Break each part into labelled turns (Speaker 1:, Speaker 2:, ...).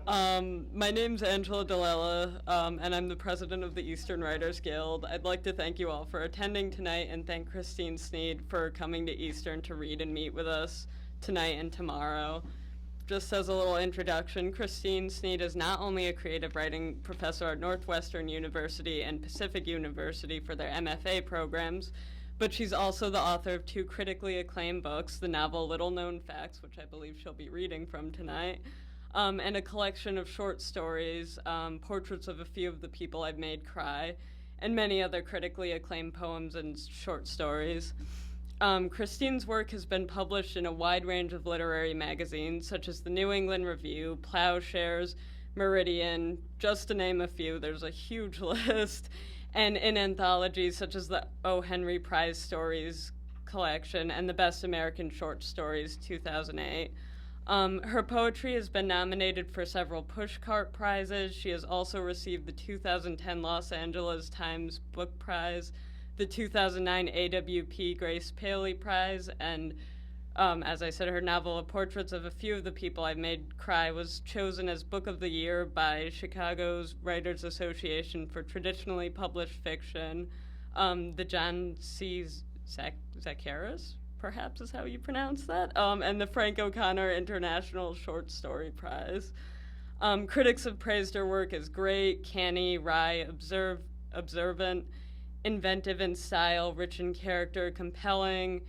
Speaker 1: My name's Angela Delella, and I'm the president of the Eastern Writers Guild. I'd like to thank you all for attending tonight and thank Christine Sneed for coming to Eastern to read and meet with us tonight and tomorrow. Just as a little introduction, Christine Sneed is not only a creative writing professor at Northwestern University and Pacific University for their MFA programs, but she's also the author of two critically acclaimed books, the novel Little Known Facts, which I believe she'll be reading from tonight, and a collection of short stories, portraits of a few of the people I've made cry, and many other critically acclaimed poems and short stories. Christine's work has been published in a wide range of literary magazines, such as the New England Review, Plowshares, Meridian, just to name a few. There's a huge list. And in anthologies such as the O. Henry Prize Stories collection and the Best American Short Stories 2008. Her poetry has been nominated for several Pushcart Prizes. She has also received the 2010 Los Angeles Times Book Prize, the 2009 AWP Grace Paley Prize, and as I said, her novel Portraits of a Few of the People I've Made Cry was chosen as Book of the Year by Chicago's Writers Association for Traditionally Published Fiction. The John C. Zacharis, perhaps is how you pronounce that, and the Frank O'Connor International Short Story Prize. Critics have praised her work as great, canny, wry, observant, inventive in style, rich in character, compelling,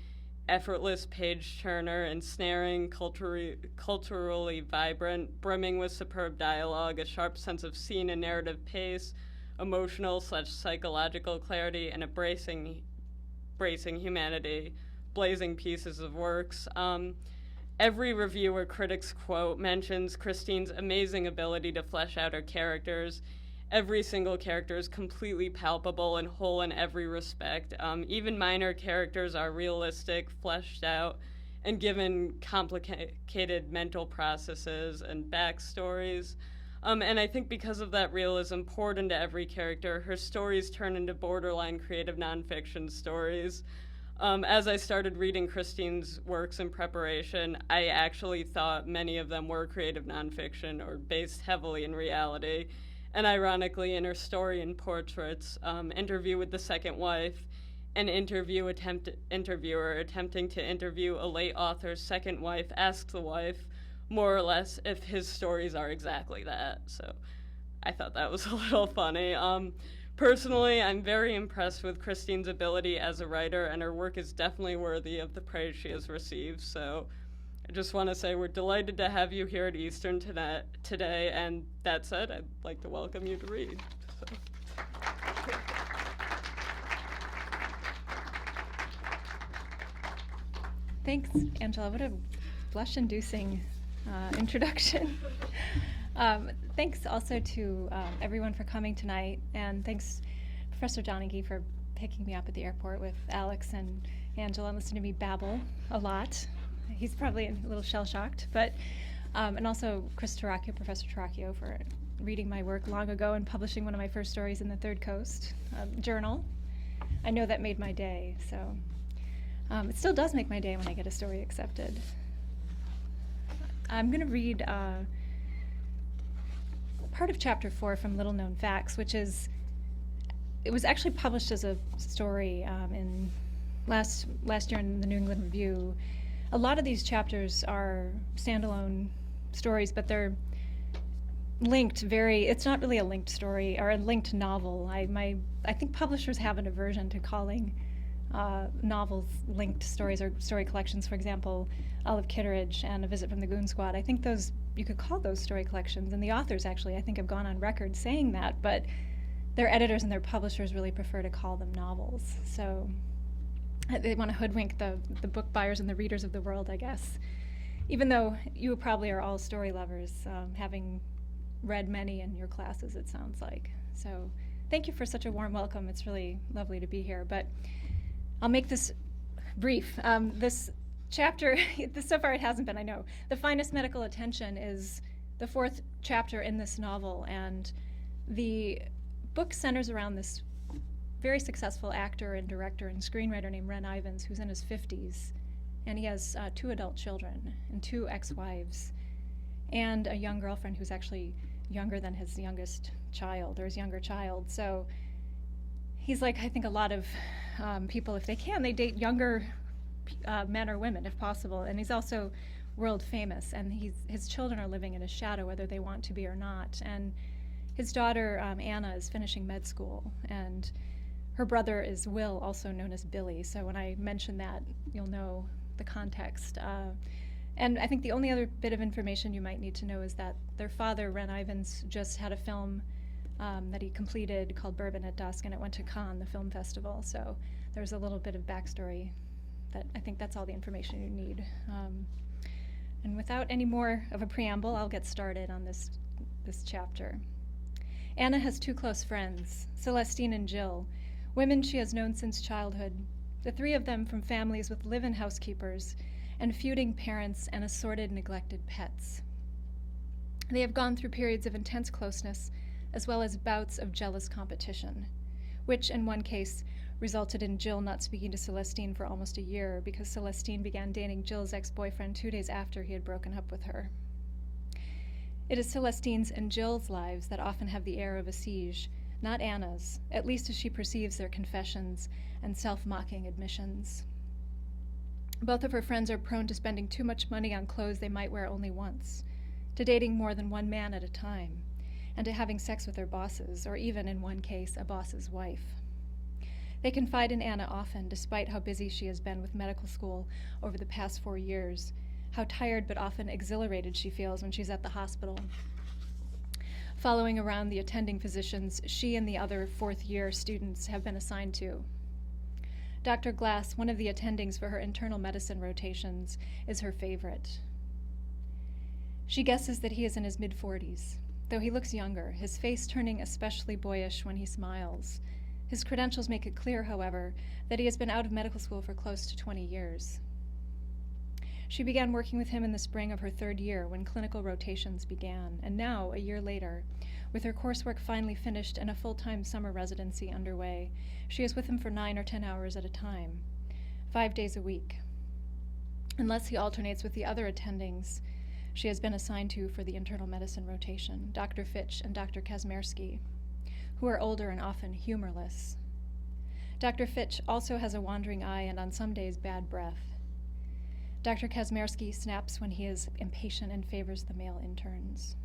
Speaker 1: effortless page turner, ensnaring, culturally vibrant, brimming with superb dialogue, a sharp sense of scene and narrative pace, emotional/psychological clarity, and a bracing humanity, blazing pieces of works. Every review or critic's quote mentions Christine's amazing ability to flesh out her characters. Every single character is completely palpable and whole in every respect. Even minor characters are realistic, fleshed out, and given complicated mental processes and backstories. And I think because of that realism poured into every character, her stories turn into borderline creative nonfiction stories. As I started reading Christine's works in preparation, I actually thought many of them were creative nonfiction or based heavily in reality. And ironically, in her story and portraits, Interview with the Second Wife, an interviewer attempting to interview a late author's second wife asks the wife, more or less, if his stories are exactly that. So I thought that was a little funny. Personally, I'm very impressed with Christine's ability as a writer, and her work is definitely worthy of the praise she has received. So I just want to say we're delighted to have you here at Eastern today, and that said, I'd like to welcome you to read. So.
Speaker 2: Thanks, Angela. What a blush-inducing introduction. Thanks also to everyone for coming tonight, and thanks, Professor Donaghy, for picking me up at the airport with Alex and Angela and listening to me babble a lot. He's probably a little shell-shocked, but and also Chris Toracchio, Professor Toracchio, for reading my work long ago and publishing one of my first stories in the Third Coast Journal. I know that made my day, so it still does make my day when I get a story accepted. I'm going to read part of Chapter 4 from Little Known Facts, which is, it was actually published as a story in last year in the New England Review. A lot of these chapters are standalone stories, but they're linked it's not really a linked story or a linked novel. I think publishers have an aversion to calling novels linked stories or story collections. For example, Olive Kitteridge and A Visit from the Goon Squad. I think those, you could call those story collections, and the authors actually, I think, have gone on record saying that, but their editors and their publishers really prefer to call them novels. So they want to hoodwink the book buyers and the readers of the world, I guess. Even though you probably are all story lovers, having read many in your classes, it sounds like. So thank you for such a warm welcome. It's really lovely to be here. But I'll make this brief. This chapter, so far it hasn't been, I know. The Finest Medical Attention is the fourth chapter in this novel, and the book centers around this very successful actor and director and screenwriter named Ren Ivins, who's in his 50s, and he has 2 adult children and 2 ex-wives. and a young girlfriend who's actually younger than his youngest child, or his younger child. So he's like, I think a lot of people, if they can, they date younger men or women if possible. And he's also world famous, and his children are living in his shadow whether they want to be or not. And his daughter Anna is finishing med school, and her brother is Will, also known as Billy. So when I mention that, you'll know the context. And I think the only other bit of information you might need to know is that their father, Ren Ivins, just had a film that he completed called Bourbon at Dusk, and it went to Cannes, the film festival. So there's a little bit of backstory. That I think that's all the information you need. And without any more of a preamble, I'll get started on this chapter. Anna has two close friends, Celestine and Jill, women she has known since childhood, the three of them from families with live-in housekeepers and feuding parents and assorted neglected pets. They have gone through periods of intense closeness, as well as bouts of jealous competition, which in one case resulted in Jill not speaking to Celestine for almost a year because Celestine began dating Jill's ex-boyfriend 2 days after he had broken up with her. It is Celestine's and Jill's lives that often have the air of a siege, not Anna's, at least as she perceives their confessions and self-mocking admissions. Both of her friends are prone to spending too much money on clothes they might wear only once, to dating more than one man at a time, and to having sex with their bosses, or even, in one case, a boss's wife. They confide in Anna often, despite how busy she has been with medical school over the past 4 years, how tired but often exhilarated she feels when she's at the hospital. Following around the attending physicians she and the other fourth-year students have been assigned to. Dr. Glass, one of the attendings for her internal medicine rotations, is her favorite. She guesses that he is in his mid-40s, though he looks younger, his face turning especially boyish when he smiles. His credentials make it clear, however, that he has been out of medical school for close to 20 years. She began working with him in the spring of her 3rd year when clinical rotations began, and now, a year later, with her coursework finally finished and a full-time summer residency underway, she is with him for 9 or 10 hours at a time, 5 days a week, unless he alternates with the other attendings she has been assigned to for the internal medicine rotation, Dr. Fitch and Dr. Kazmierski, who are older and often humorless. Dr. Fitch also has a wandering eye and on some days bad breath. Dr. Kazmierski snaps when he is impatient and favors the male interns.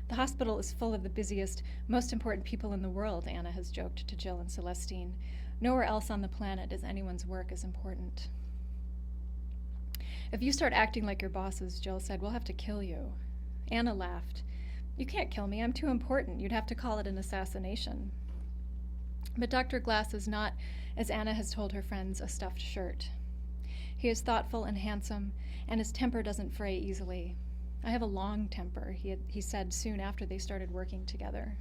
Speaker 2: The hospital is full of the busiest, most important people in the world, Anna has joked to Jill and Celestine. Nowhere else on the planet is anyone's work as important. If you start acting like your bosses, Jill said, we'll have to kill you. Anna laughed. You can't kill me, I'm too important. You'd have to call it an assassination. But Dr. Glass is not, as Anna has told her friends, a stuffed shirt. He is thoughtful and handsome, and his temper doesn't fray easily. I have a long temper, he said soon after they started working together.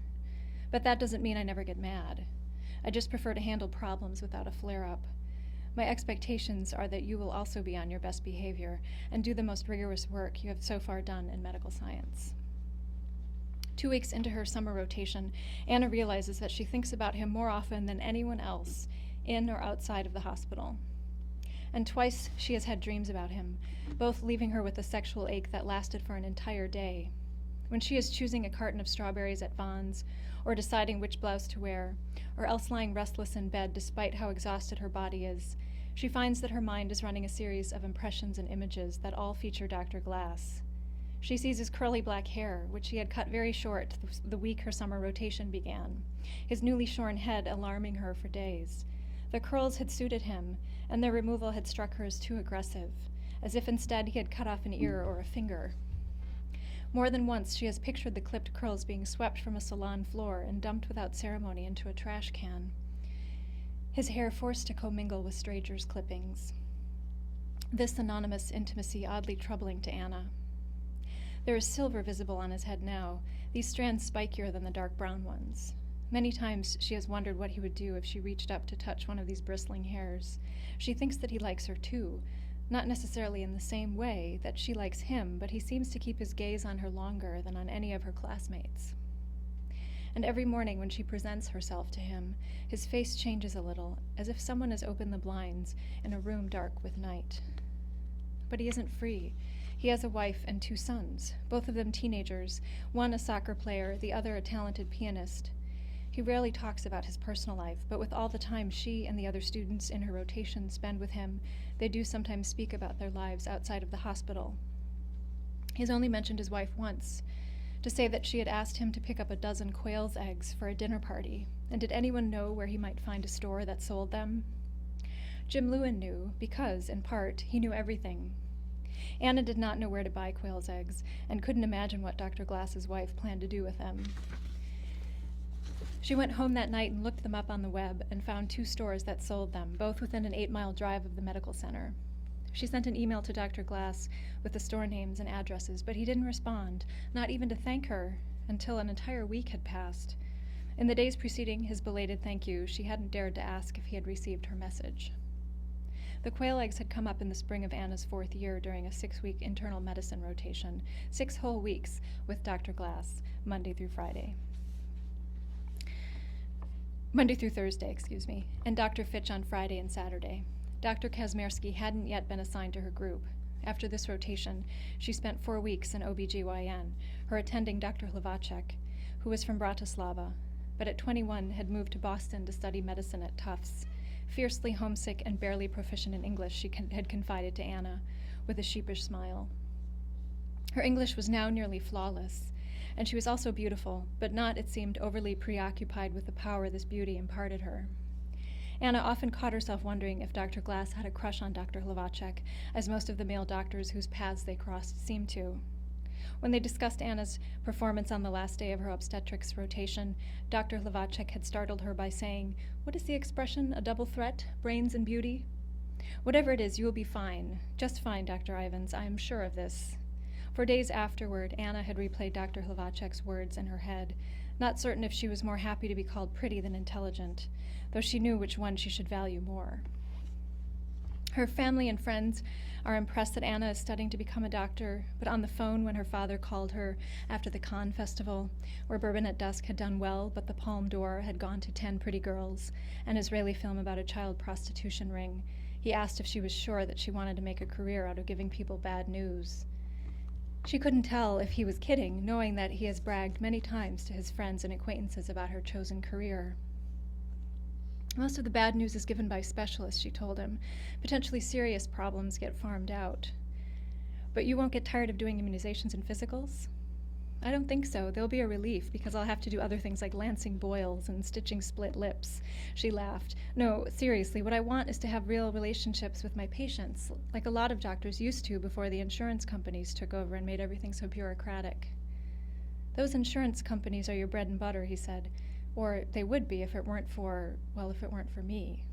Speaker 2: But that doesn't mean I never get mad. I just prefer to handle problems without a flare-up. My expectations are that you will also be on your best behavior and do the most rigorous work you have so far done in medical science. 2 weeks into her summer rotation, Anna realizes that she thinks about him more often than anyone else, in or outside of the hospital. And twice she has had dreams about him, both leaving her with a sexual ache that lasted for an entire day. When she is choosing a carton of strawberries at Vaughn's, or deciding which blouse to wear, or else lying restless in bed despite how exhausted her body is, she finds that her mind is running a series of impressions and images that all feature Dr. Glass. She sees his curly black hair, which he had cut very short the week her summer rotation began, his newly shorn head alarming her for days. The curls had suited him, and their removal had struck her as too aggressive, as if instead he had cut off an ear or a finger. More than once she has pictured the clipped curls being swept from a salon floor and dumped without ceremony into a trash can, his hair forced to commingle with strangers' clippings. This anonymous intimacy oddly troubling to Anna. There is silver visible on his head now, these strands spikier than the dark brown ones. Many times she has wondered what he would do if she reached up to touch one of these bristling hairs. She thinks that he likes her too, not necessarily in the same way that she likes him, but he seems to keep his gaze on her longer than on any of her classmates. And every morning when she presents herself to him, his face changes a little, as if someone has opened the blinds in a room dark with night. But he isn't free. He has a wife and 2 sons, both of them teenagers, one a soccer player, the other a talented pianist. He rarely talks about his personal life, but with all the time she and the other students in her rotation spend with him, they do sometimes speak about their lives outside of the hospital. He's only mentioned his wife once, to say that she had asked him to pick up a dozen quail's eggs for a dinner party, and did anyone know where he might find a store that sold them? Jim Lewin knew, because, in part, he knew everything. Anna did not know where to buy quail's eggs, and couldn't imagine what Dr. Glass's wife planned to do with them. She went home that night and looked them up on the web and found 2 stores that sold them, both within an 8-mile drive of the medical center. She sent an email to Dr. Glass with the store names and addresses, but he didn't respond, not even to thank her, until an entire week had passed. In the days preceding his belated thank you, she hadn't dared to ask if he had received her message. The quail eggs had come up in the spring of Anna's 4th year during a 6-week internal medicine rotation, 6 whole weeks with Dr. Glass, Monday through Thursday, and Dr. Fitch on Friday and Saturday. Dr. Kazmierski hadn't yet been assigned to her group. After this rotation, she spent 4 weeks in OBGYN, her attending Dr. Hlavacek, who was from Bratislava, but at 21 had moved to Boston to study medicine at Tufts. Fiercely homesick and barely proficient in English, she had confided to Anna, with a sheepish smile. Her English was now nearly flawless, and she was also beautiful, but not, it seemed, overly preoccupied with the power this beauty imparted her. Anna often caught herself wondering if Dr. Glass had a crush on Dr. Hlavacek, as most of the male doctors whose paths they crossed seemed to. When they discussed Anna's performance on the last day of her obstetrics rotation, Dr. Hlavacek had startled her by saying, "What is the expression, a double threat, brains and beauty?" "Whatever it is, you will be fine. Just fine, Dr. Ivans. I am sure of this." For days afterward, Anna had replayed Dr. Hlavacek's words in her head, not certain if she was more happy to be called pretty than intelligent, though she knew which one she should value more. Her family and friends are impressed that Anna is studying to become a doctor, but on the phone when her father called her after the Cannes Festival, where Bourbon at Dusk had done well, but the Palme d'Or had gone to 10 Pretty Girls, an Israeli film about a child prostitution ring, he asked if she was sure that she wanted to make a career out of giving people bad news. She couldn't tell if he was kidding, knowing that he has bragged many times to his friends and acquaintances about her chosen career. Most of the bad news is given by specialists, she told him. Potentially serious problems get farmed out. But you won't get tired of doing immunizations and physicals? I don't think so. They'll be a relief because I'll have to do other things like lancing boils and stitching split lips. She laughed. No, seriously, what I want is to have real relationships with my patients, like a lot of doctors used to before the insurance companies took over and made everything so bureaucratic. Those insurance companies are your bread and butter, he said. Or they would be if it weren't for me.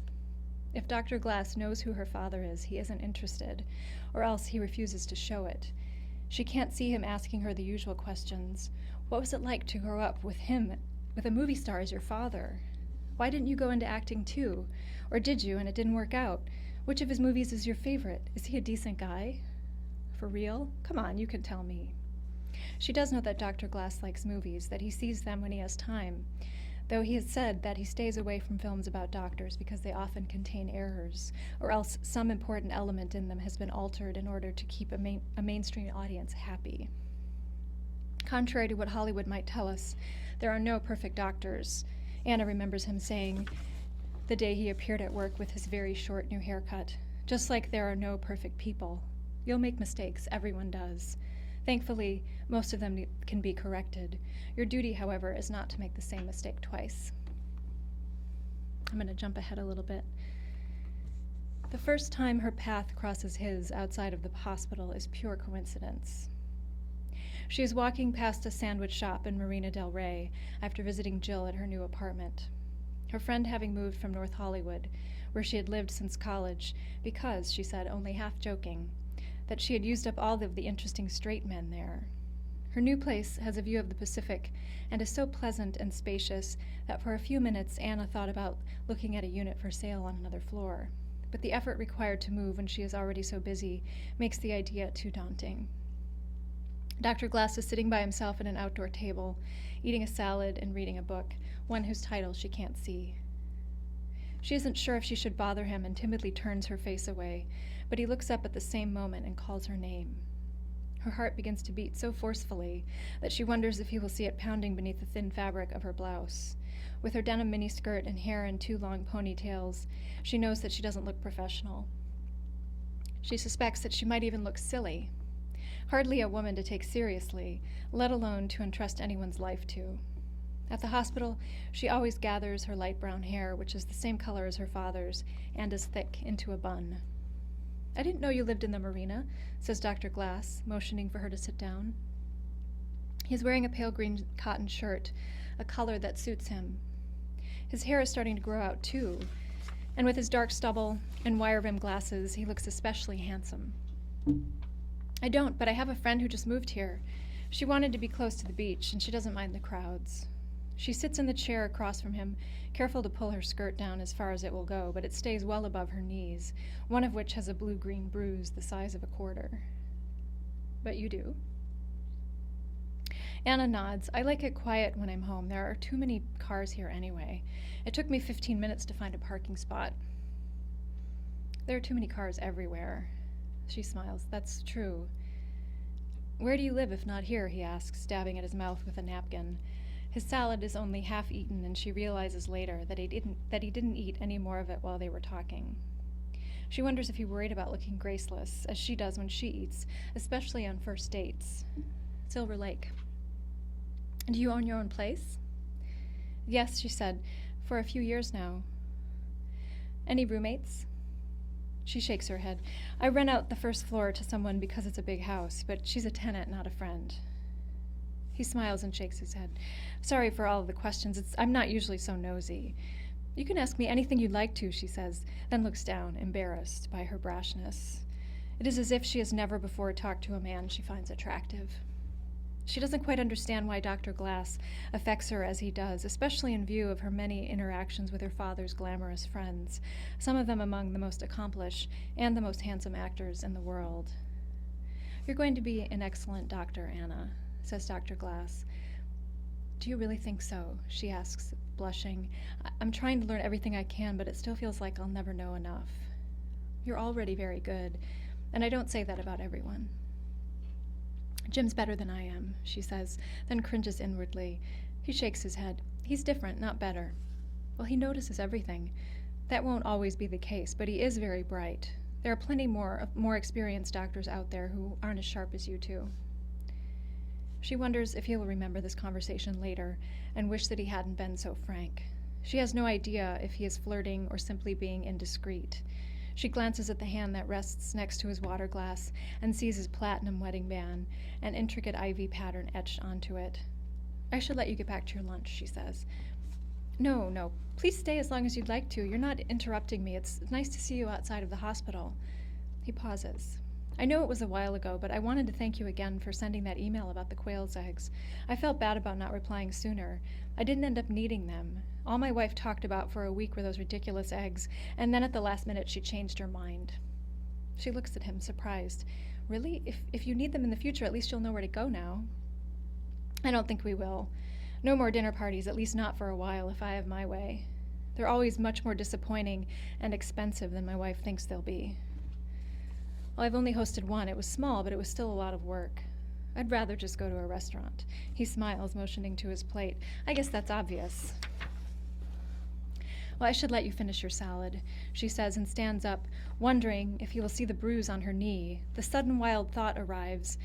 Speaker 2: If Dr. Glass knows who her father is, he isn't interested, or else he refuses to show it. She can't see him asking her the usual questions. What was it like to grow up with him, with a movie star as your father? Why didn't you go into acting too? Or did you and it didn't work out? Which of his movies is your favorite? Is he a decent guy? For real? Come on, you can tell me. She does know that Dr. Glass likes movies, that he sees them when he has time, though he has said that he stays away from films about doctors because they often contain errors, or else some important element in them has been altered in order to keep a mainstream audience happy. Contrary to what Hollywood might tell us, there are no perfect doctors. Anna remembers him saying the day he appeared at work with his very short new haircut, just like there are no perfect people. You'll make mistakes, everyone does. Thankfully, most of them can be corrected. Your duty, however, is not to make the same mistake twice. I'm going to jump ahead a little bit. The first time her path crosses his outside of the hospital is pure coincidence. She is walking past a sandwich shop in Marina del Rey after visiting Jill at her new apartment. Her friend having moved from North Hollywood, where she had lived since college, because, she said, only half joking, that she had used up all of the interesting straight men there. Her new place has a view of the Pacific and is so pleasant and spacious that for a few minutes Anna thought about looking at a unit for sale on another floor. But the effort required to move when she is already so busy makes the idea too daunting. Dr. Glass is sitting by himself at an outdoor table, eating a salad and reading a book, one whose title she can't see. She isn't sure if she should bother him and timidly turns her face away, but he looks up at the same moment and calls her name. Her heart begins to beat so forcefully that she wonders if he will see it pounding beneath the thin fabric of her blouse. With her denim miniskirt and hair in 2 long ponytails, she knows that she doesn't look professional. She suspects that she might even look silly. Hardly a woman to take seriously, let alone to entrust anyone's life to. At the hospital, she always gathers her light brown hair, which is the same color as her father's, and as thick, into a bun. "I didn't know you lived in the marina," says Dr. Glass, motioning for her to sit down. He's wearing a pale green cotton shirt, a color that suits him. His hair is starting to grow out, too, and with his dark stubble and wire-rimmed glasses, he looks especially handsome. "I don't, but I have a friend who just moved here. She wanted to be close to the beach, and she doesn't mind the crowds." She sits in the chair across from him, careful to pull her skirt down as far as it will go, but it stays well above her knees, one of which has a blue-green bruise the size of a quarter. "But you do?" Anna nods. "I like it quiet when I'm home. There are too many cars here anyway. It took me 15 minutes to find a parking spot." "There are too many cars everywhere." She smiles. "That's true." "Where do you live if not here?" he asks, dabbing at his mouth with a napkin. His salad is only half eaten, and she realizes later that he didn't eat any more of it while they were talking. She wonders if he worried about looking graceless, as she does when she eats, especially on first dates. "Silver Lake." "Do you own your own place?" "Yes," she said, "for a few years now." "Any roommates?" She shakes her head. "I rent out the first floor to someone because it's a big house, but she's a tenant, not a friend." He smiles and shakes his head. "Sorry for all of the questions. I'm not usually so nosy." "You can ask me anything you'd like to," she says, then looks down, embarrassed by her brashness. It is as if she has never before talked to a man she finds attractive. She doesn't quite understand why Dr. Glass affects her as he does, especially in view of her many interactions with her father's glamorous friends, some of them among the most accomplished and the most handsome actors in the world. "You're going to be an excellent doctor, Anna," says Dr. Glass. "Do you really think so?" she asks, blushing. "I'm trying to learn everything I can, but it still feels like I'll never know enough." "You're already very good, and I don't say that about everyone." "Jim's better than I am," she says, then cringes inwardly. He shakes his head. "He's different, not better." "Well, he notices everything. That won't always be the case, but he is very bright. There are plenty more experienced doctors out there who aren't as sharp as you two." She wonders if he will remember this conversation later and wish that he hadn't been so frank. She has no idea if he is flirting or simply being indiscreet. She glances at the hand that rests next to his water glass and sees his platinum wedding band, an intricate ivy pattern etched onto it. "I should let you get back to your lunch," she says. No, please stay as long as you'd like to. You're not interrupting me. It's nice to see you outside of the hospital." He pauses. "I know it was a while ago, but I wanted to thank you again for sending that email about the quail's eggs. I felt bad about not replying sooner. I didn't end up needing them. All my wife talked about for a week were those ridiculous eggs, and then at the last minute she changed her mind." She looks at him, surprised. "Really? If you need them in the future, at least you'll know where to go now." "I don't think we will. No more dinner parties, at least not for a while, if I have my way. They're always much more disappointing and expensive than my wife thinks they'll be." "Well, I've only hosted one. It was small, but it was still a lot of work. I'd rather just go to a restaurant." He smiles, motioning to his plate. "I guess that's obvious." "Well, I should let you finish your salad," she says, and stands up, wondering if he will see the bruise on her knee. The sudden wild thought arrives.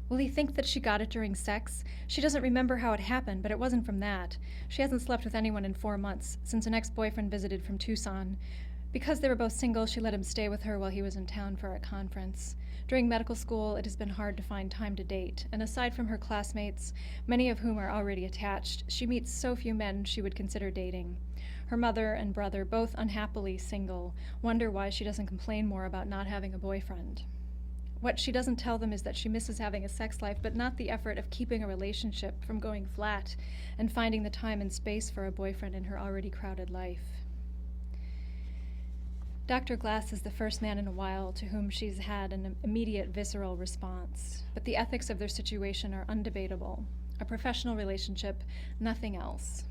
Speaker 2: Will he think that she got it during sex? She doesn't remember how it happened, but it wasn't from that. She hasn't slept with anyone in 4 months, since an ex-boyfriend visited from Tucson. Because they were both single, she let him stay with her while he was in town for a conference. During medical school, it has been hard to find time to date, and aside from her classmates, many of whom are already attached, she meets so few men she would consider dating. Her mother and brother, both unhappily single, wonder why she doesn't complain more about not having a boyfriend. What she doesn't tell them is that she misses having a sex life, but not the effort of keeping a relationship from going flat and finding the time and space for a boyfriend in her already crowded life. Dr. Glass is the first man in a while to whom she's had an immediate visceral response, but the ethics of their situation are undebatable. A professional relationship, nothing else.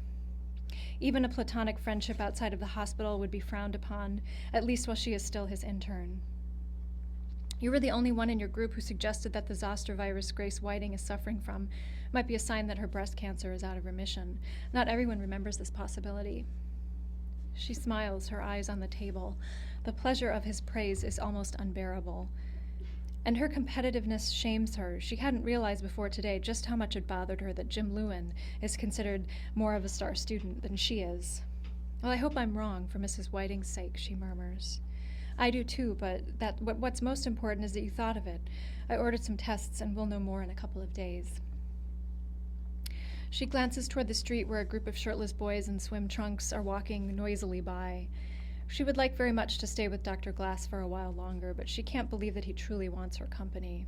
Speaker 2: Even a platonic friendship outside of the hospital would be frowned upon, at least while she is still his intern. You were the only one in your group who suggested that the zoster virus Grace Whiting is suffering from might be a sign that her breast cancer is out of remission. Not everyone remembers this possibility. She smiles, her eyes on the table. The pleasure of his praise is almost unbearable. And her competitiveness shames her. She hadn't realized before today just how much it bothered her that Jim Lewin is considered more of a star student than she is. Well, I hope I'm wrong for Mrs. Whiting's sake, she murmurs. I do too, but what's most important is that you thought of it. I ordered some tests and we'll know more in a couple of days. She glances toward the street where a group of shirtless boys in swim trunks are walking noisily by. She would like very much to stay with Dr. Glass for a while longer, but she can't believe that he truly wants her company.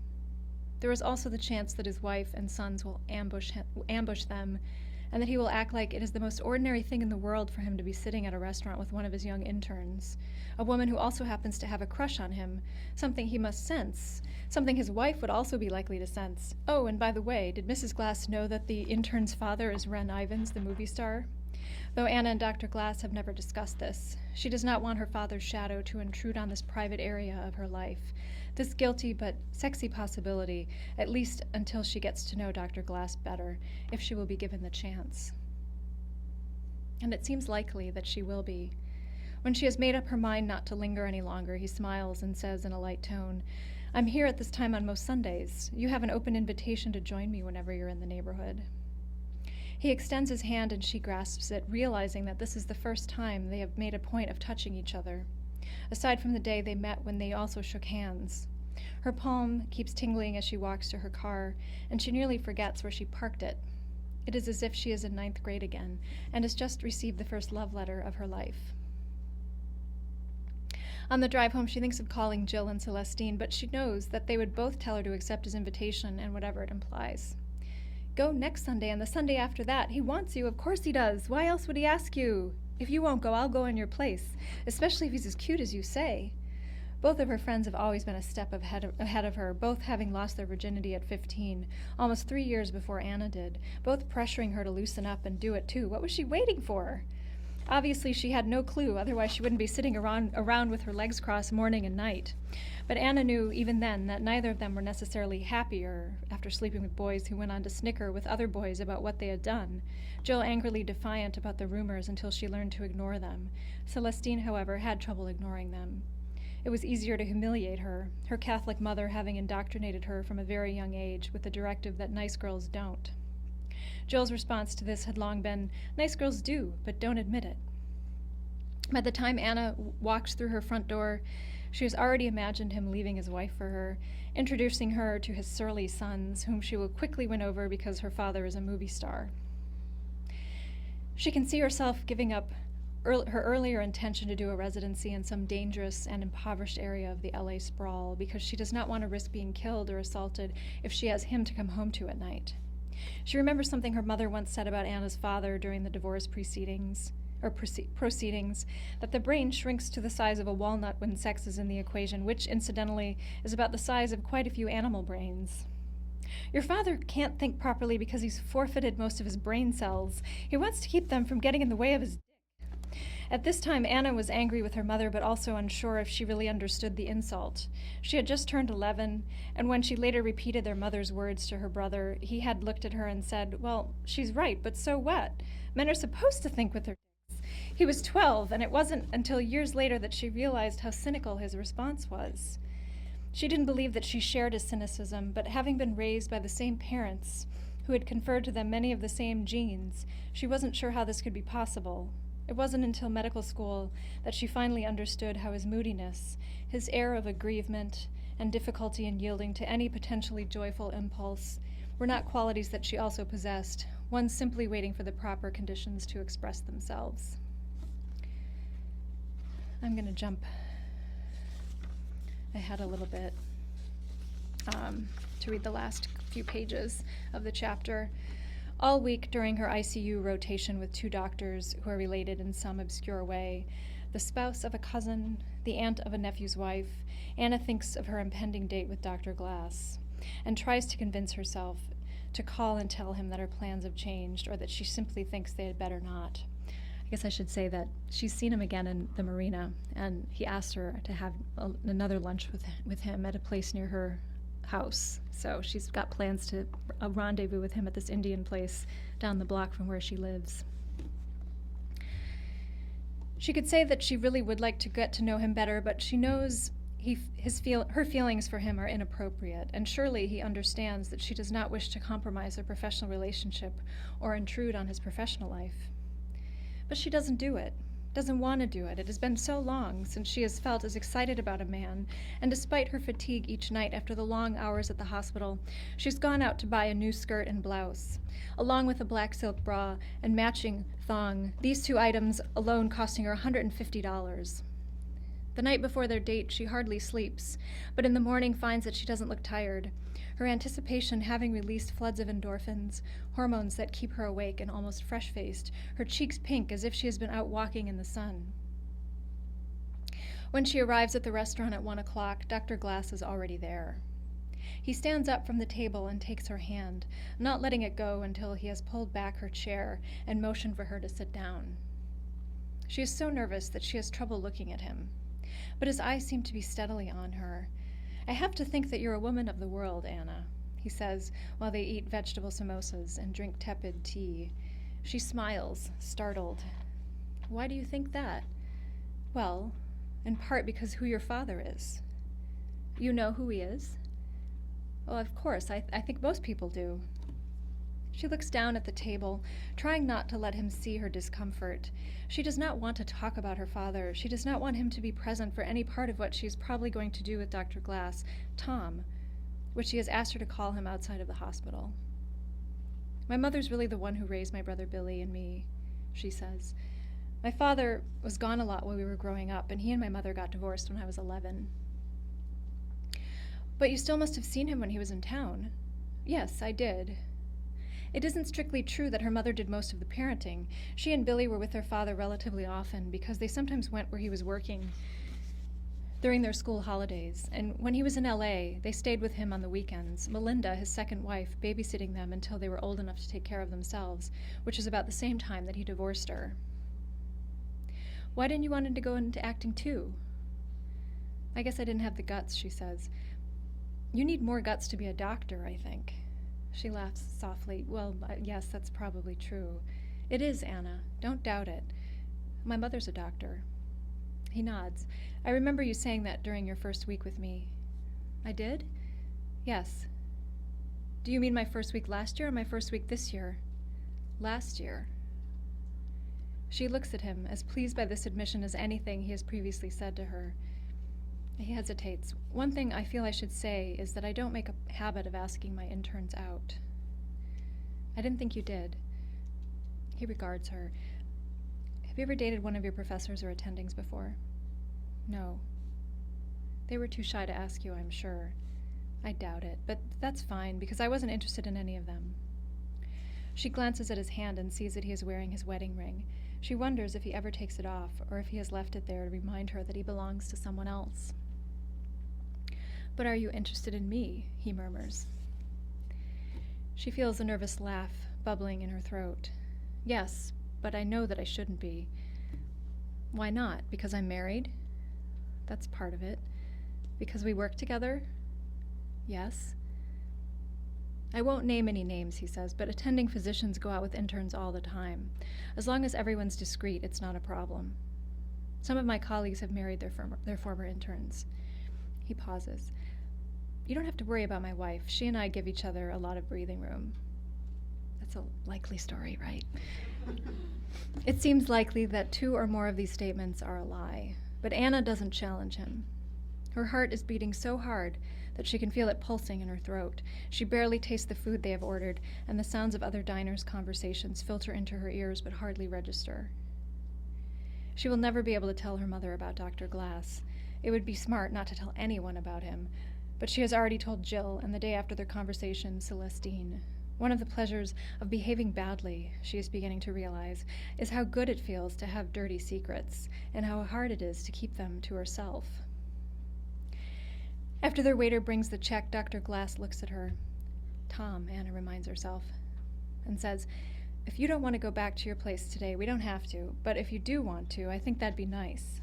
Speaker 2: There is also the chance that his wife and sons will ambush them, and that he will act like it is the most ordinary thing in the world for him to be sitting at a restaurant with one of his young interns, a woman who also happens to have a crush on him, something he must sense, something his wife would also be likely to sense. Oh, and by the way, did Mrs. Glass know that the intern's father is Ren Ivins, the movie star? Though Anna and Dr. Glass have never discussed this, she does not want her father's shadow to intrude on this private area of her life, this guilty but sexy possibility, at least until she gets to know Dr. Glass better, if she will be given the chance. And it seems likely that she will be. When she has made up her mind not to linger any longer, he smiles and says in a light tone, "I'm here at this time on most Sundays. You have an open invitation to join me whenever you're in the neighborhood." He extends his hand and she grasps it, realizing that this is the first time they have made a point of touching each other, aside from the day they met when they also shook hands. Her palm keeps tingling as she walks to her car, and she nearly forgets where she parked it. It is as if she is in 9th grade again, and has just received the first love letter of her life. On the drive home, she thinks of calling Jill and Celestine, but she knows that they would both tell her to accept his invitation and whatever it implies. Go next Sunday and the Sunday after that. He wants you. Of course he does. Why else would he ask you? If you won't go, I'll go in your place, especially if he's as cute as you say. Both of her friends have always been a step ahead of her, both having lost their virginity at 15, almost 3 years before Anna did, both pressuring her to loosen up and do it too. What was she waiting for? Obviously, she had no clue, otherwise she wouldn't be sitting around with her legs crossed morning and night. But Anna knew even then that neither of them were necessarily happier after sleeping with boys who went on to snicker with other boys about what they had done. Jill angrily defiant about the rumors until she learned to ignore them. Celestine, however, had trouble ignoring them. It was easier to humiliate her, her Catholic mother having indoctrinated her from a very young age with the directive that nice girls don't. Jill's response to this had long been, nice girls do, but don't admit it. By the time Anna walked through her front door, she has already imagined him leaving his wife for her, introducing her to his surly sons, whom she will quickly win over because her father is a movie star. She can see herself giving up her earlier intention to do a residency in some dangerous and impoverished area of the LA sprawl because she does not want to risk being killed or assaulted if she has him to come home to at night. She remembers something her mother once said about Anna's father during the divorce proceedings, that the brain shrinks to the size of a walnut when sex is in the equation, which, incidentally, is about the size of quite a few animal brains. Your father can't think properly because he's forfeited most of his brain cells. He wants to keep them from getting in the way of his dick. At this time, Anna was angry with her mother, but also unsure if she really understood the insult. She had just turned 11, and when she later repeated their mother's words to her brother, he had looked at her and said, well, she's right, but so what? Men are supposed to think with their dicks. He was 12, and it wasn't until years later that she realized how cynical his response was. She didn't believe that she shared his cynicism, but having been raised by the same parents, who had conferred to them many of the same genes, she wasn't sure how this could be possible. It wasn't until medical school that she finally understood how his moodiness, his air of aggrievement, and difficulty in yielding to any potentially joyful impulse were not qualities that she also possessed, one simply waiting for the proper conditions to express themselves. I'm going to jump ahead a little bit to read the last few pages of the chapter. All week during her ICU rotation with 2 doctors who are related in some obscure way, the spouse of a cousin, the aunt of a nephew's wife, Anna thinks of her impending date with Dr. Glass and tries to convince herself to call and tell him that her plans have changed or that she simply thinks they had better not. I guess I should say that she's seen him again in the marina, and he asked her to have another lunch with him at a place near her house. So she's got plans to rendezvous with him at this Indian place down the block from where she lives. She could say that she really would like to get to know him better, but she knows her feelings for him are inappropriate, and surely he understands that she does not wish to compromise their professional relationship or intrude on his professional life. But she doesn't do it, doesn't want to do it. It has been so long since she has felt as excited about a man, and despite her fatigue each night after the long hours at the hospital, she's gone out to buy a new skirt and blouse, along with a black silk bra and matching thong, these two items alone costing her $150. The night before their date, she hardly sleeps, but in the morning finds that she doesn't look tired, her anticipation having released floods of endorphins, hormones that keep her awake and almost fresh-faced, her cheeks pink as if she has been out walking in the sun. When she arrives at the restaurant at 1 o'clock, Dr. Glass is already there. He stands up from the table and takes her hand, not letting it go until he has pulled back her chair and motioned for her to sit down. She is so nervous that she has trouble looking at him, but his eyes seem to be steadily on her. "I have to think that you're a woman of the world, Anna," he says, while they eat vegetable samosas and drink tepid tea. She smiles, startled. "Why do you think that?" "Well, in part because who your father is." "You know who he is?" "Well, of course, I think most people do." She looks down at the table, trying not to let him see her discomfort. She does not want to talk about her father. She does not want him to be present for any part of what she is probably going to do with Dr. Glass, Tom, which she has asked her to call him outside of the hospital. "My mother's really the one who raised my brother Billy and me," she says. "My father was gone a lot while we were growing up, and he and my mother got divorced when I was 11. "But you still must have seen him when he was in town." "Yes, I did." It isn't strictly true that her mother did most of the parenting. She and Billy were with their father relatively often because they sometimes went where he was working during their school holidays. And when he was in LA, they stayed with him on the weekends, Melinda, his second wife, babysitting them until they were old enough to take care of themselves, which is about the same time that he divorced her. "Why didn't you want him to go into acting too?" "I guess I didn't have the guts," she says. "You need more guts to be a doctor, I think." She laughs softly. "Well, yes, that's probably true." "It is, Anna. Don't doubt it. My mother's a doctor." He nods. "I remember you saying that during your first week with me." "I did?" "Yes." "Do you mean my first week last year or my first week this year?" "Last year." She looks at him, as pleased by this admission as anything he has previously said to her. He hesitates. "One thing I feel I should say is that I don't make a habit of asking my interns out." "I didn't think you did." He regards her. "Have you ever dated one of your professors or attendings before?" "No." "They were too shy to ask you, I'm sure." "I doubt it, but that's fine, because I wasn't interested in any of them." She glances at his hand and sees that he is wearing his wedding ring. She wonders if he ever takes it off, or if he has left it there to remind her that he belongs to someone else. "But are you interested in me?" he murmurs. She feels a nervous laugh bubbling in her throat. "Yes, but I know that I shouldn't be." "Why not? Because I'm married?" "That's part of it." "Because we work together?" "Yes." "I won't name any names," he says, "but attending physicians go out with interns all the time. As long as everyone's discreet, it's not a problem. Some of my colleagues have married their former interns." He pauses. "You don't have to worry about my wife. She and I give each other a lot of breathing room." That's a likely story, right? It seems likely that 2 or more of these statements are a lie, but Anna doesn't challenge him. Her heart is beating so hard that she can feel it pulsing in her throat. She barely tastes the food they have ordered, and the sounds of other diners' conversations filter into her ears but hardly register. She will never be able to tell her mother about Dr. Glass. It would be smart not to tell anyone about him, but she has already told Jill, and the day after their conversation, Celestine. One of the pleasures of behaving badly, she is beginning to realize, is how good it feels to have dirty secrets, and how hard it is to keep them to herself. After their waiter brings the check, Dr. Glass looks at her. "Tom," Anna reminds herself, and says, If you don't want to go back to your place today, we don't have to, but if you do want to, I think that'd be nice.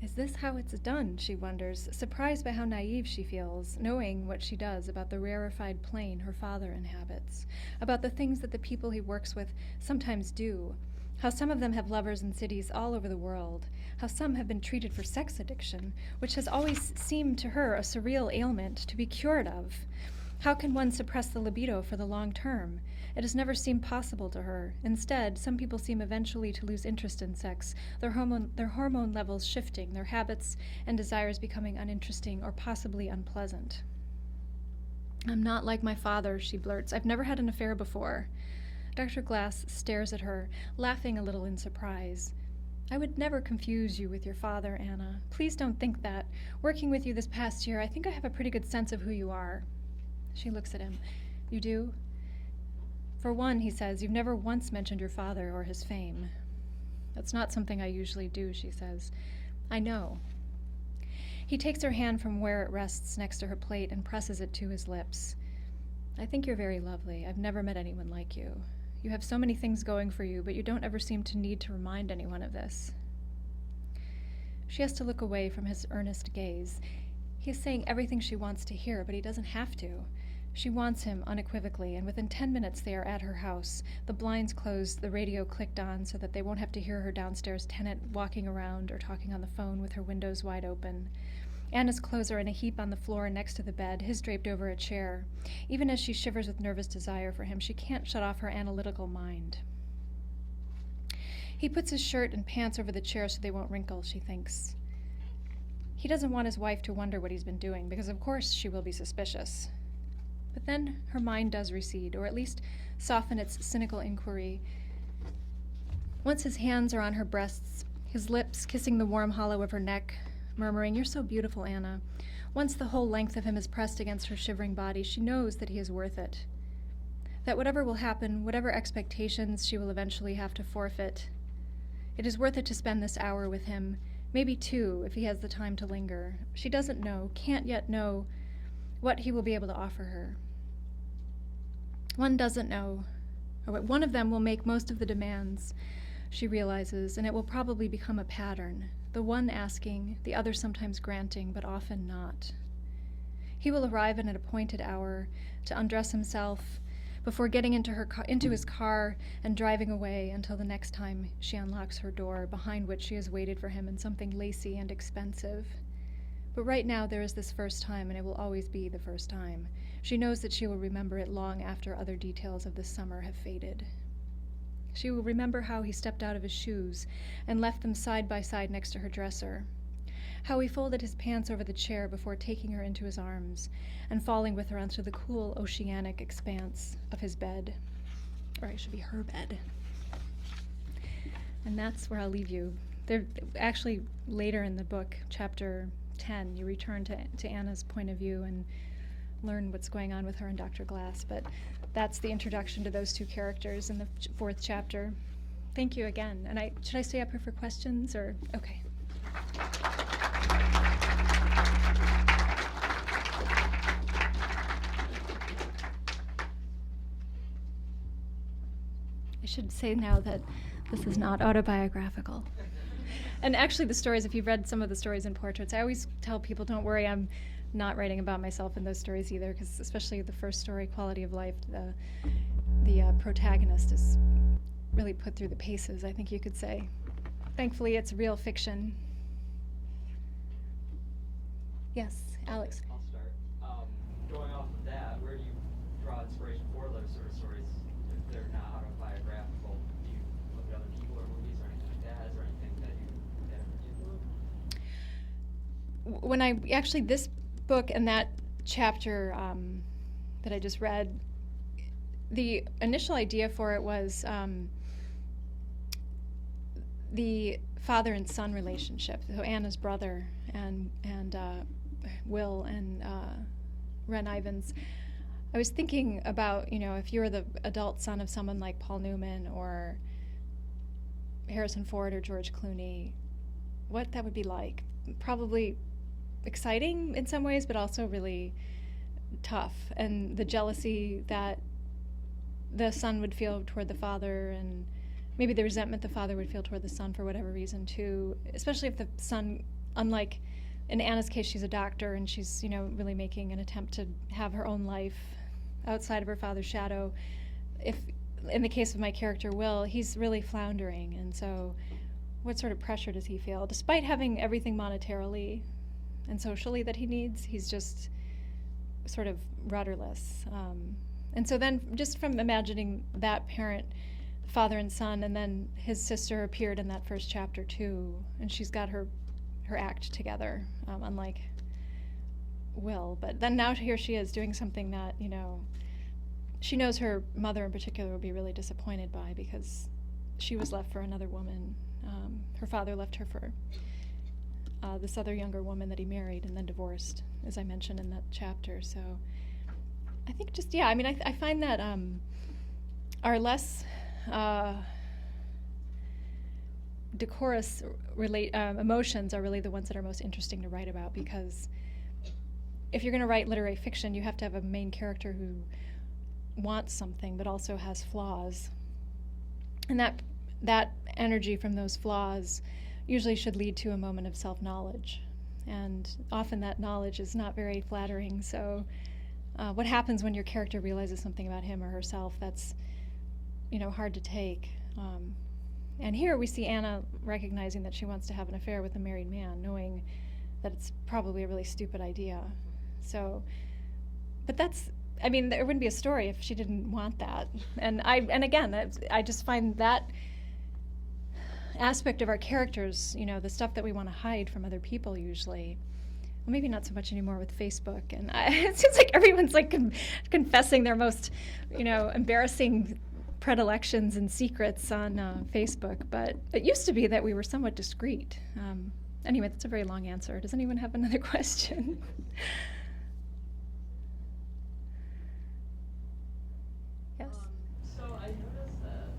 Speaker 2: Is this how it's done, she wonders, surprised by how naive she feels, knowing what she does about the rarefied plane her father inhabits, about the things that the people he works with sometimes do, how some of them have lovers in cities all over the world, how some have been treated for sex addiction, which has always seemed to her a surreal ailment to be cured of. How can one suppress the libido for the long term? It has never seemed possible to her. Instead, some people seem eventually to lose interest in sex, their hormone levels shifting, their habits and desires becoming uninteresting or possibly unpleasant. I'm not like my father, she blurts. I've never had an affair before. Dr. Glass stares at her, laughing a little in surprise. I would never confuse you with your father, Anna. Please don't think that. Working with you this past year, I think I have a pretty good sense of who you are. She looks at him. You do? For one, he says, you've never once mentioned your father or his fame. That's not something I usually do, she says. I know. He takes her hand from where it rests next to her plate and presses it to his lips. I think you're very lovely. I've never met anyone like you. You have so many things going for you, but you don't ever seem to need to remind anyone of this. She has to look away from his earnest gaze. He is saying everything she wants to hear, but he doesn't have to. She wants him unequivocally, and within 10 minutes they are at her house, the blinds closed, the radio clicked on so that they won't have to hear her downstairs tenant walking around or talking on the phone with her windows wide open. Anna's clothes are in a heap on the floor next to the bed, his draped over a chair. Even as she shivers with nervous desire for him, she can't shut off her analytical mind. He puts his shirt and pants over the chair so they won't wrinkle, she thinks. He doesn't want his wife to wonder what he's been doing, because of course she will be suspicious. But then her mind does recede, or at least soften its cynical inquiry. Once his hands are on her breasts, his lips kissing the warm hollow of her neck, murmuring, "You're so beautiful, Anna." Once the whole length of him is pressed against her shivering body, she knows that he is worth it. That whatever will happen, whatever expectations she will eventually have to forfeit, it is worth it to spend this hour with him, maybe two, if he has the time to linger. She doesn't know, can't yet know, what he will be able to offer her. One doesn't know, or one of them will make most of the demands, she realizes, and it will probably become a pattern, the one asking, the other sometimes granting, but often not. He will arrive at an appointed hour to undress himself before getting into his car and driving away until the next time she unlocks her door, behind which she has waited for him in something lacy and expensive. But right now there is this first time, and it will always be the first time. She knows that she will remember it long after other details of this summer have faded. She will remember how he stepped out of his shoes and left them side by side next to her dresser, how he folded his pants over the chair before taking her into his arms and falling with her onto the cool oceanic expanse of his bed, or it should be her bed. And that's where I'll leave you. There, actually, later in the book, chapter 10, you return to Anna's point of view and learn what's going on with her and Dr. Glass, but that's the introduction to those two characters in the fourth chapter. Thank you again. And should I stay up here for questions, or? Okay. I should say now that this is not autobiographical. And actually the stories, if you've read some of the stories in Portraits, I always tell people, don't worry, I'm not writing about myself in those stories either, because especially the first story, Quality of Life, the protagonist is really put through the paces, I think you could say. Thankfully, it's real fiction. Yes, Alex.
Speaker 3: I'll start. Going off of that, where do you draw inspiration for those sort of stories if they're not autobiographical? Do you look at other people or movies or anything like that? Is there anything that you do?
Speaker 2: When I actually, this book and that chapter that I just read, the initial idea for it was the father and son relationship. So Anna's brother and Will and Ren Ivins. I was thinking about, if you're the adult son of someone like Paul Newman or Harrison Ford or George Clooney, what that would be like. Probably exciting in some ways, but also really tough. And the jealousy that the son would feel toward the father, and maybe the resentment the father would feel toward the son for whatever reason too, especially if the son, unlike in Anna's case, she's a doctor and she's, really making an attempt to have her own life outside of her father's shadow. If in the case of my character Will, he's really floundering, and so what sort of pressure does he feel? Despite having everything monetarily and socially that he needs, he's just sort of rudderless. And so then just from imagining that parent, father and son, and then his sister appeared in that first chapter too, and she's got her act together, unlike Will. But then now here she is doing something that, she knows her mother in particular will be really disappointed by, because she was left for another woman. Her father left her for this other younger woman that he married and then divorced, as I mentioned in that chapter. So I think just, I find that our less decorous emotions are really the ones that are most interesting to write about, because if you're going to write literary fiction, you have to have a main character who wants something but also has flaws. And that energy from those flaws usually should lead to a moment of self-knowledge. And often that knowledge is not very flattering. So what happens when your character realizes something about him or herself that's, hard to take? And here we see Anna recognizing that she wants to have an affair with a married man, knowing that it's probably a really stupid idea. So, but there wouldn't be a story if she didn't want that. And again, I just find that aspect of our characters, the stuff that we want to hide from other people usually. Well, maybe not so much anymore with Facebook. And it seems like everyone's like confessing their most, embarrassing predilections and secrets on Facebook. But it used to be that we were somewhat discreet. Anyway, that's a very long answer. Does anyone have another question? Yes.
Speaker 1: So I noticed that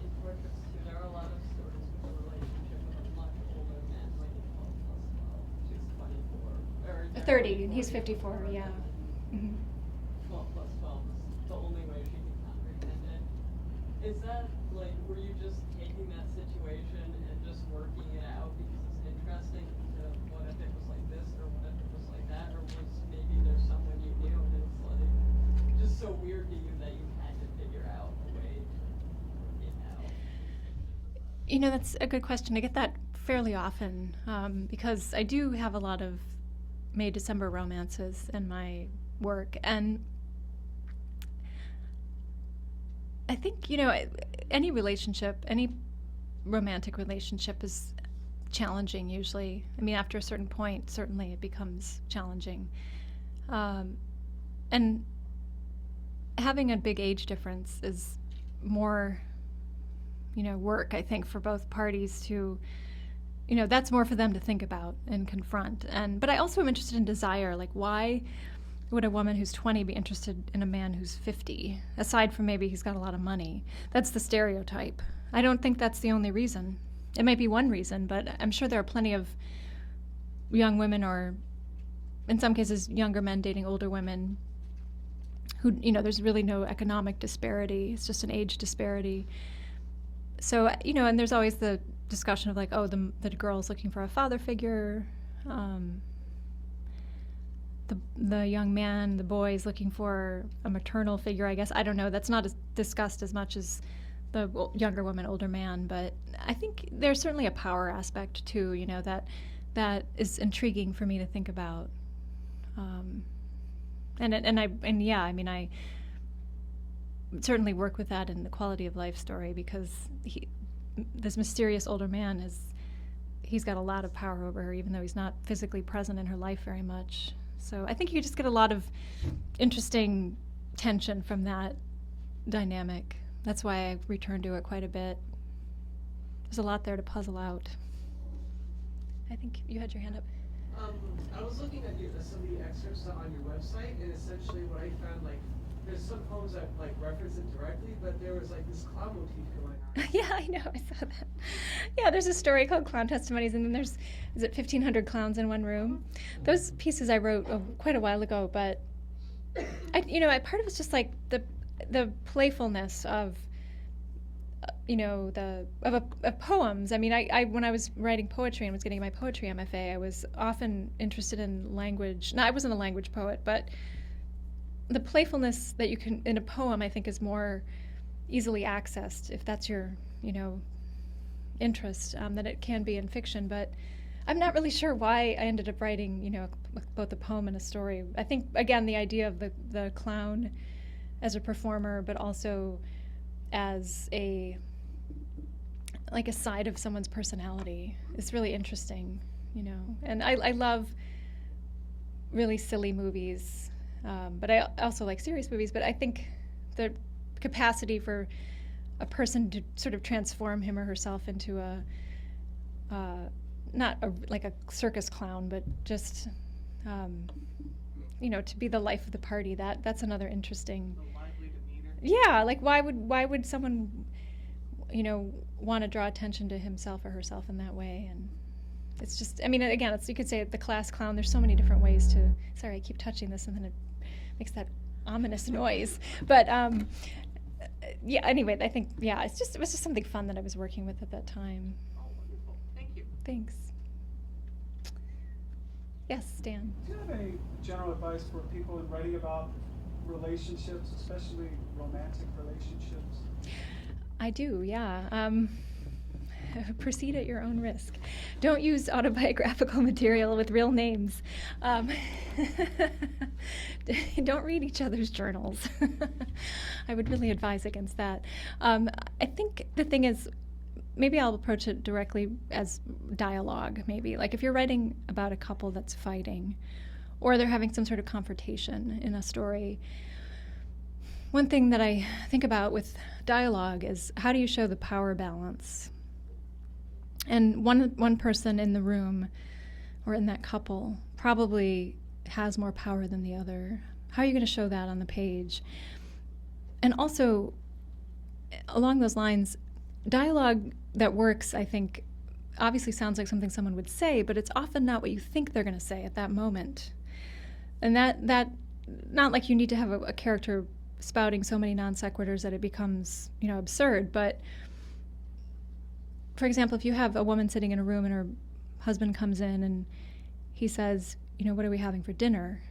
Speaker 1: in portraits too, there are a lot of stories with a relationship with a much older man, like 12 plus 12. She's 24.
Speaker 2: 30, and he's 54, yeah. Mm-hmm.
Speaker 1: 12 plus 12 is the only way she can comprehend it. Is that, were you just taking that situation and just working it out because it's interesting to what if it was like this or what if it was like that, or was maybe there's someone you knew and it's just so weird to you that you had to figure out a way to work it out?
Speaker 2: That's a good question. I get that fairly often because I do have a lot of May-December romances in my work, and I think, any relationship, any romantic relationship is challenging usually. After a certain point, certainly it becomes challenging. And having a big age difference is more, work, I think, for both parties to, that's more for them to think about and confront. But I also am interested in desire, why would a woman who's 20 be interested in a man who's 50, aside from maybe he's got a lot of money? That's the stereotype. I don't think that's the only reason. It might be one reason, but I'm sure there are plenty of young women, or in some cases younger men dating older women who, there's really no economic disparity. It's just an age disparity. So, and there's always the discussion of the girl's looking for a father figure, the young man, the boy is looking for a maternal figure, I guess. I don't know. That's not discussed as much as the younger woman, older man. But I think there's certainly a power aspect too, that is intriguing for me to think about. I certainly work with that in the quality of life story, because this mysterious older man he's got a lot of power over her, even though he's not physically present in her life very much. So I think you just get a lot of interesting tension from that dynamic. That's why I return to it quite a bit. There's a lot there to puzzle out. I think you had your hand up.
Speaker 4: I was looking at some of the excerpts on your website, and essentially what I found, there's some poems that reference it directly, but there was this clown motif going on.
Speaker 2: Yeah, I know, I saw that. Yeah, there's a story called Clown Testimonies, and then is it 1,500 clowns in one room? Those pieces I wrote quite a while ago, but part of it's just the playfulness of of poems. I mean, I when I was writing poetry and was getting my poetry MFA, I was often interested in language. Now, I wasn't a language poet, but the playfulness that you can in a poem, I think, is more easily accessed if that's your interest than it can be in fiction. But I'm not really sure why I ended up writing both a poem and a story. I think again the idea of the clown as a performer, but also as a side of someone's personality is really interesting, And I love really silly movies, but I also like serious movies. But I think the capacity for a person to sort of transform him or herself into not like a circus clown, but just to be the life of the party. That's another interesting.
Speaker 4: The lively demeanor.
Speaker 2: Yeah, like why would someone want to draw attention to himself or herself in that way? And it's just, I mean, again, you could say the class clown. There's so many different ways to. Sorry, I keep touching this and then it makes that ominous noise. But yeah. Anyway, I think it was just something fun that I was working with at that time.
Speaker 4: Oh, wonderful. Thank you.
Speaker 2: Thanks. Yes, Dan.
Speaker 5: Do you have any general advice for people in writing about relationships, especially romantic relationships?
Speaker 2: I do, yeah. Proceed at your own risk. Don't use autobiographical material with real names. Don't read each other's journals. I would really advise against that. I think the thing is, maybe I'll approach it directly as dialogue, maybe. Like if you're writing about a couple that's fighting, or they're having some sort of confrontation in a story, one thing that I think about with dialogue is how do you show the power balance? And one person in the room or in that couple probably has more power than the other. How are you going to show that on the page? And also, along those lines, dialogue that works, I think, obviously sounds like something someone would say, but it's often not what you think they're going to say at that moment. And that not like you need to have a character spouting so many non sequiturs that it becomes, absurd, but for example, if you have a woman sitting in a room and her husband comes in and he says, what are we having for dinner?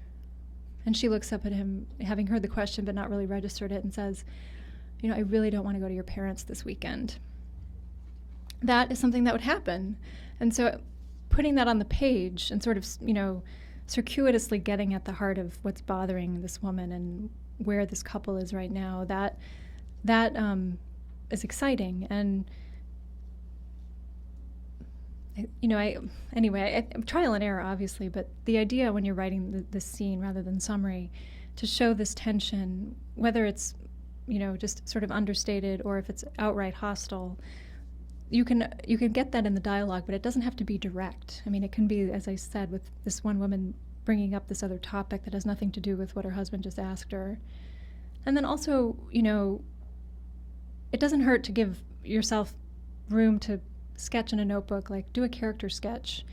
Speaker 2: And she looks up at him, having heard the question but not really registered it, and says, I really don't want to go to your parents this weekend. That is something that would happen. And so putting that on the page and sort of, circuitously getting at the heart of what's bothering this woman and where this couple is right now, that is exciting. And trial and error, obviously, but the idea when you're writing this scene rather than summary, to show this tension, whether it's, just sort of understated or if it's outright hostile, you can get that in the dialogue, but it doesn't have to be direct. I mean, it can be, as I said, with this one woman bringing up this other topic that has nothing to do with what her husband just asked her. And then also, it doesn't hurt to give yourself room to sketch in a notebook, like do a character sketch.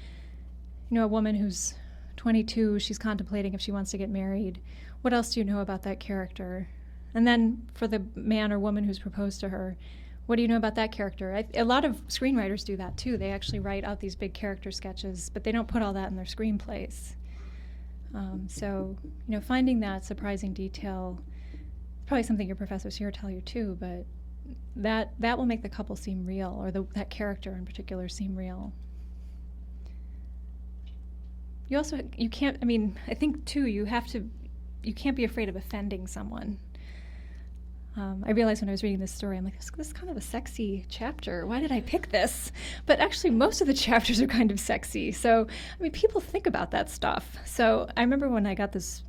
Speaker 2: A woman who's 22, she's contemplating if she wants to get married. What else do you know about that character? And then for the man or woman who's proposed to her, what do you know about that character? A lot of screenwriters do that too. They actually write out these big character sketches, but they don't put all that in their screenplays. So, finding that surprising detail, probably something your professors here tell you too, but that will make the couple seem real, or that character in particular seem real. You can't, I think too, you can't be afraid of offending someone. I realized when I was reading this story, I'm like, this is kind of a sexy chapter. Why did I pick this? But actually, most of the chapters are kind of sexy. So, people think about that stuff. So I remember when I got this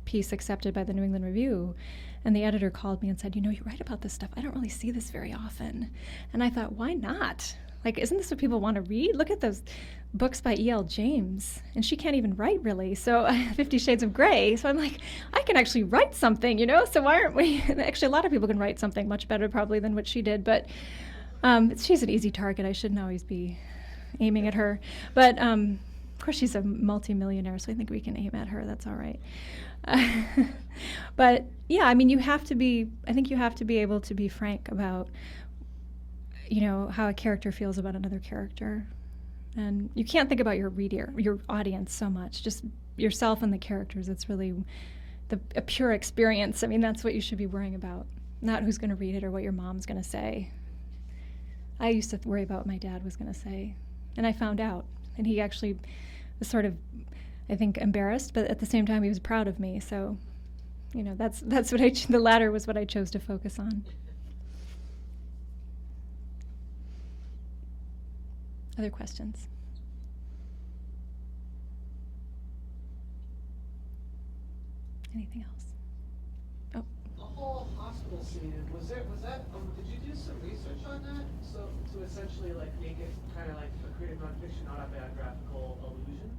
Speaker 2: piece accepted by the New England Review, and the editor called me and said, you write about this stuff. I don't really see this very often. And I thought, why not? Like, isn't this what people want to read? Look at those books by E.L. James. And she can't even write, really. So 50 Shades of Grey. So I'm like, I can actually write something, So why aren't we? Actually, a lot of people can write something much better probably than what she did. But she's an easy target. I shouldn't always be aiming at her. But of course, she's a multimillionaire, so I think we can aim at her. That's all right. But yeah, I mean, you have to be. I think you have to be able to be frank about, how a character feels about another character, and you can't think about your reader, your audience so much. Just yourself and the characters. It's really a pure experience. I mean, that's what you should be worrying about, not who's going to read it or what your mom's going to say. I used to worry about what my dad was going to say, and I found out, and he actually was sort of, I think, embarrassed, but at the same time he was proud of me. So, that's what the latter was what I chose to focus on. Other questions? Anything else? Oh.
Speaker 4: The whole hospital scene, did you do some research on that? So to essentially make it kind of like a creative nonfiction autobiographical illusion?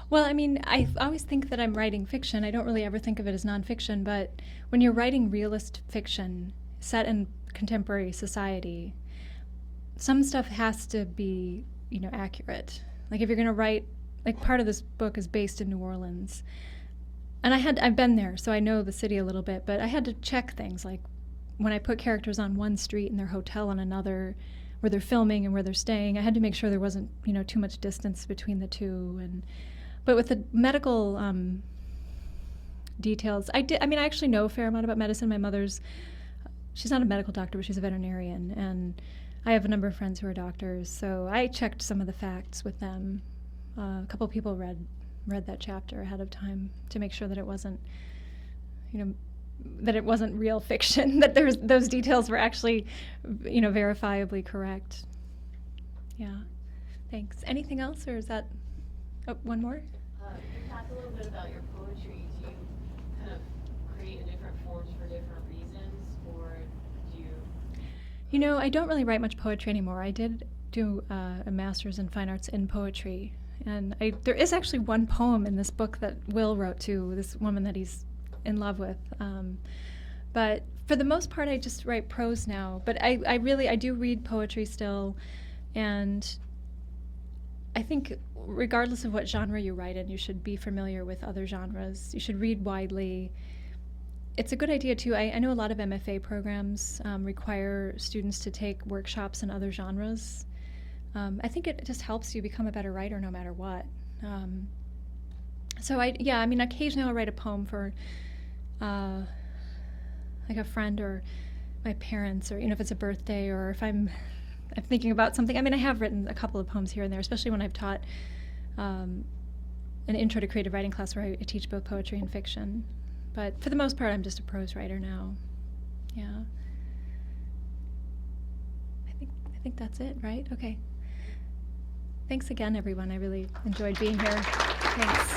Speaker 2: Well, I mean, I always think that I'm writing fiction. I don't really ever think of it as nonfiction, but when you're writing realist fiction set in contemporary society, some stuff has to be, accurate. Like if you're going to write, part of this book is based in New Orleans. And I've been there, so I know the city a little bit, but I had to check things, like when I put characters on one street and their hotel on another, where they're filming and where they're staying, I had to make sure there wasn't, too much distance between the two. But with the medical details, I actually know a fair amount about medicine. My mother's, she's not a medical doctor, but she's a veterinarian, and I have a number of friends who are doctors, so I checked some of the facts with them. A couple of people read that chapter ahead of time to make sure that it wasn't, that it wasn't real fiction, that those details were actually, verifiably correct. Yeah, thanks. Anything else, or is that, one more?
Speaker 6: You talked a little bit about your poetry. Do you kind of create in different forms for different reasons, or do you?
Speaker 2: I don't really write much poetry anymore. I did do a master's in fine arts in poetry, and there is actually one poem in this book that Will wrote to this woman that he's in love with. But for the most part, I just write prose now. But I do read poetry still, and I think regardless of what genre you write in, you should be familiar with other genres. You should read widely. It's a good idea, too. I know a lot of MFA programs require students to take workshops in other genres. I think it just helps you become a better writer no matter what. So occasionally I'll write a poem for like a friend or my parents, or if it's a birthday, or if I'm thinking about something. I have written a couple of poems here and there, especially when I've taught an intro to creative writing class where I teach both poetry and fiction. But for the most part, I'm just a prose writer now. Yeah. I think that's it, right? Okay. Thanks again, everyone. I really enjoyed being here. Thanks.